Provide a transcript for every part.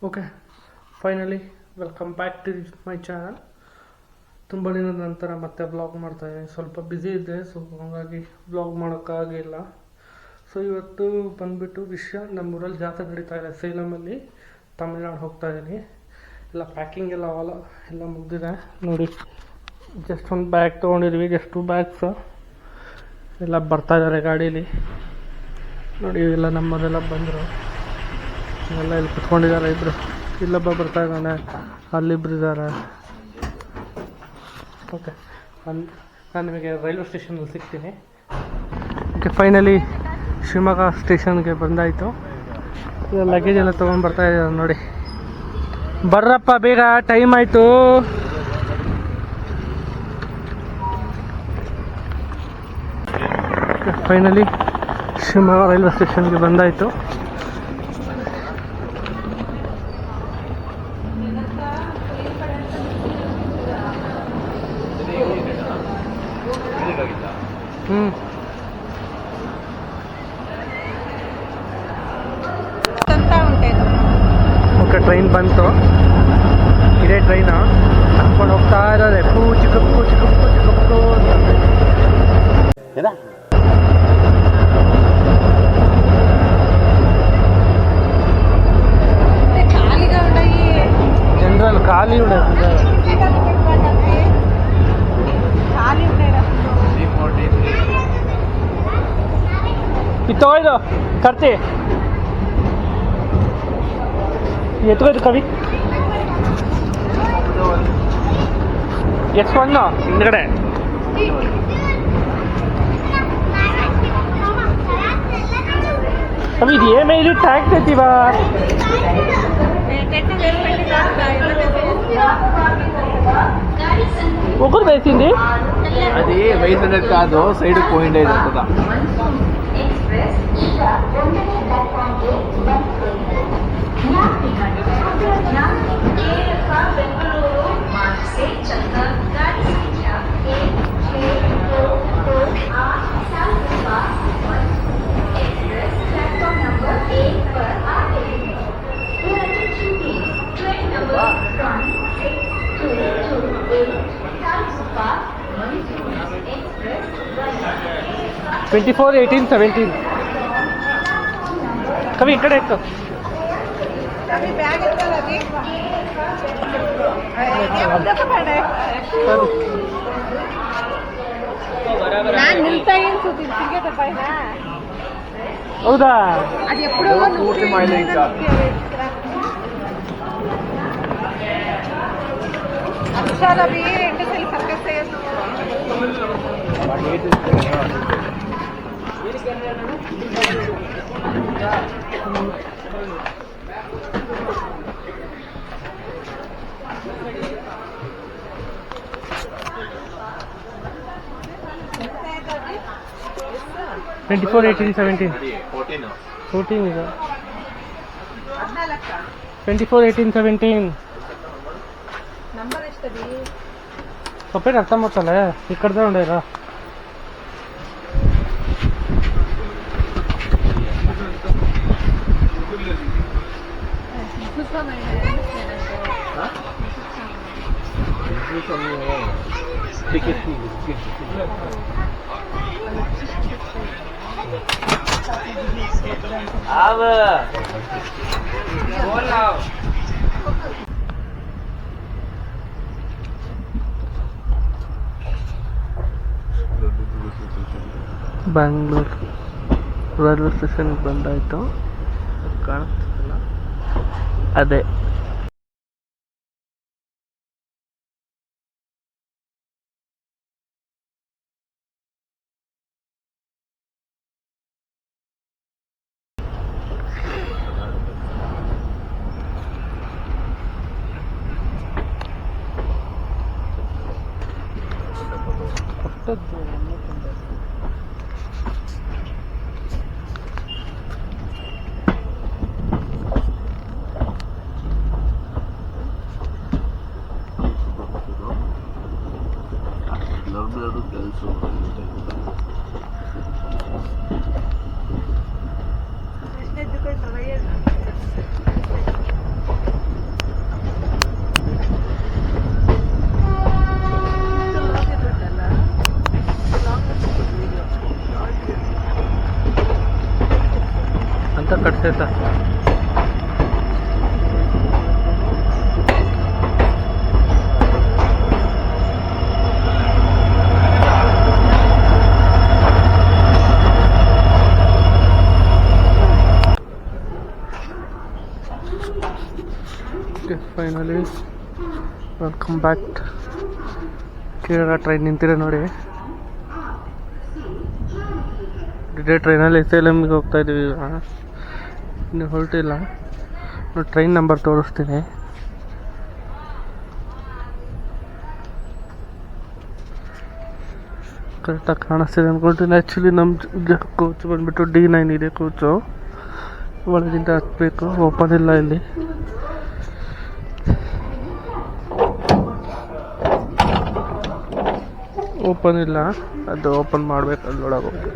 Okay, finally welcome back to my channel. ತುಂಬ ದಿನದ ನಂತರ ಮತ್ತೆ ಬ್ಲಾಗ್ ಮಾಡ್ತಾಯಿದ್ದೀನಿ. ಸ್ವಲ್ಪ ಬ್ಯುಸಿ ಇದ್ದೆ, ಸೊ ಹಾಗಾಗಿ ಬ್ಲಾಗ್ ಮಾಡೋಕ್ಕಾಗಿಲ್ಲ. ಸೊ ಇವತ್ತು ಬಂದುಬಿಟ್ಟು ವಿಷಯ, ನಮ್ಮೂರಲ್ಲಿ ಜಾತ್ರೆ ನಡೀತಾ ಇದೆ ಸೇಲಮಲ್ಲಿ. ತಮಿಳ್ನಾಡು ಹೋಗ್ತಾಯಿದ್ದೀನಿ. ಎಲ್ಲ ಪ್ಯಾಕಿಂಗ್ ಎಲ್ಲ ಮುಗಿದಿದೆ. ನೋಡಿ, ಜಸ್ಟ್ ಒಂದು ಬ್ಯಾಗ್ ತೊಗೊಂಡಿದ್ವಿ, ಜಸ್ಟ್ 2 ಬ್ಯಾಗ್ಸ್ ಎಲ್ಲ ಬರ್ತಾಯಿದ್ದಾರೆ ಗಾಡೀಲಿ. ನೋಡಿ, ಇವೆಲ್ಲ ನಮ್ಮದೆಲ್ಲ ಬಂದರು. ಎಲ್ಲ ಇಲ್ಲಿ ಕುತ್ಕೊಂಡಿದ್ದಾರೆ ಇಬ್ಬರು. ಇಲ್ಲೊಬ್ಬ ಬರ್ತಾ ಇದ್ದಾನೆ, ಅಲ್ಲಿಬ್ಬರು ಇದ್ದಾರೆ. ಓಕೆ, ನಾನು ನಿಮಗೆ ರೈಲ್ವೆ ಸ್ಟೇಷನಲ್ಲಿ ಸಿಗ್ತೀನಿ. ಓಕೆ, ಫೈನಲಿ ಶಿವಮೊಗ್ಗ ಸ್ಟೇಷನ್ಗೆ ಬಂದಾಯಿತು. ಈಗ ಲಗೇಜ್ ಎಲ್ಲ ತೊಗೊಂಡು ಬರ್ತಾ ಇದ್ದಾರೆ. ನೋಡಿ, ಬರ್ರಪ್ಪ ಬೇಗ, ಟೈಮ್ ಆಯಿತು. ಫೈನಲಿ ಶಿವಮೊಗ್ಗ ರೈಲ್ವೆ ಸ್ಟೇಷನ್ಗೆ ಬಂದಾಯಿತು. ಓಕೆ, ಟ್ರೈನ್ ಬಂತು. ಇದೇ ಟ್ರೈನು ಹತ್ಕೊಂಡು ಹೋಗ್ತಾ ಇರೋದೆ. ಚಿಕ್ಕಪ್ಪು ಚಿಕ್ಕಪ್ಪು ಚಿಕ್ಕಪ್ಪು ಅಂತ. जनरल खाली उड़े इतो ಇದು करते ಎತ್ಕೋ ಇದು ಕವಿ ಎತ್ಕೊಂಡು ಹಿಂದ್ಗಡೆ. ಕವಿ ಇದು ಏಮೇಲಿ ಟ್ಯಾಕ್ಸ್ ಐತಿವಾ ఒకరు వేసింది అది వేసినది కాదు, సైడ్ పోయిండేది కదా. ट्वेंटी 24, 18, 17. कभी इकड़े ಹೌದಾ? ಪೂರ್ತಿ ಮಾಡಿಲ್ಲ ಈಗ. ಅಕ್ಷರವಿ 8 ಸಲ ಸರ್ಕಸ್ ಆಯ್ತು. 24, 18, 17. 14 ಇದೆ. 24, 18, 17 ನಂಬರ್ ಎಷ್ಟದಿ? ಸಪರೇಟ್ ಅರ್ಥ ಮಾಡ್ತಲ್ಲ, ಈ ಕಡೆ ಉಂಡೇರಾ. ಬ್ಯಾಂಗ್ಳೂರ್ ರೈಲ್ವೆ ಸ್ಟೇಷನ್ಗೆ ಬಂದಾಯಿತು. ಕಾಣಿಸ್ತಿಲ್ಲ, ಅದೇ ಅಂತ ಕಟ್ಸೈತ. Finally welcome back. Kerala train ನಿಂತಿದೆ ನೋಡಿ. ಇದೇ ಟ್ರೈನಲ್ಲಿ SLMಗೆ ಹೋಗ್ತಾ ಇದ್ದೀವಿ ಈಗ. ಇನ್ನು ಹೊರಟಿಲ್ಲ. ಟ್ರೈನ್ ನಂಬರ್ ತೋರಿಸ್ತೀನಿ. ಕರೆಕ್ಟಾಗಿ ಕಾಣಿಸ್ತಿದೆ ಅಂದ್ಕೊಳ್ತೀನಿ. ಆ್ಯಕ್ಚುಲಿ ನಮ್ಮ ಕೋಚ್ ಬಂದುಬಿಟ್ಟು D9 ಇದೆ ಕೋಚು. ಒಳಗಿಂದ ಹತ್ತಬೇಕು. ಓಪನ್ ಇಲ್ಲ ಇಲ್ಲಿ. ಓಪನ್ ಇಲ್ಲ, ಅದು ಓಪನ್ ಮಾಡ್ಬೇಕು. ಅಲ್ಲೊಳಗೆ ಹೋಗಿ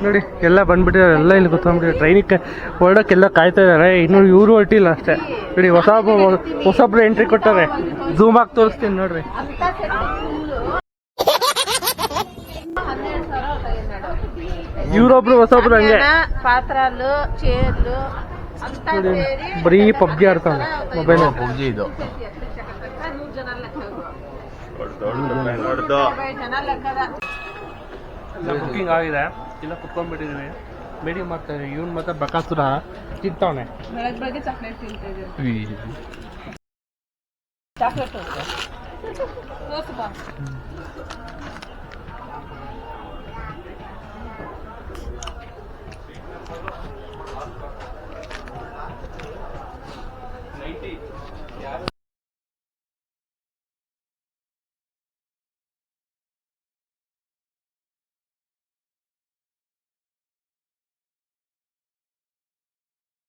ನೋಡಿ ಎಲ್ಲ ಬಂದ್ಬಿಟ್ಟಿದ್ದಾರೆ. ಎಲ್ಲ ಇಲ್ಲಿ ಗೊತ್ತಾಗ್ಬಿಟ್ಟಿದೆ. ಟ್ರೈನಿಗೆ ಹೊರಡೋಕ್ಕೆಲ್ಲ ಕಾಯ್ತಾ ಇದ್ದಾರೆ. ಇನ್ನೂ ಇವರು ಹೊರಟಿಲ್ಲ ಅಷ್ಟೇ. ನೋಡಿ ಹೊಸೊಬ್ರು ಎಂಟ್ರಿ ಕೊಟ್ಟಾರೆ. ಝೂಮ್ ಆಗಿ ತೋರಿಸ್ತೀನಿ ನೋಡ್ರಿ. ಇವರೊಬ್ರು ಹೊಸೊಬ್ರು ಹಂಗೆ ಪಾತ್ರಾಲು ಚೇರ್ಲು ನೋಡಿ, ಬರೀ ಪಬ್ಜಿ ಆಡ್ತಾವೆ ಮೊಬೈಲ್. ಪಬ್ಜಿ ಇದು ಬುಕ್ಕಿಂಗ್ ಆಗಿದೆ. ಇಲ್ಲ ಕುತ್ಕೊಂಡ್ಬಿಟ್ಟಿದ್ದೀವಿ. ಬೇಡಿ ಮಾಡ್ತಾ ಇದ್ದೀವಿ. ಇವ್ನು ಮತ್ತೆ ಬಕಾಸುರ ತಿಂತಾವನೆ. ಬೆಳಗ್ಗೆ ಚಾಕ್ಲೇಟ್ ತಿಂತಿದ್ದೀವಿ. ಚಾಕ್ಲೇಟ್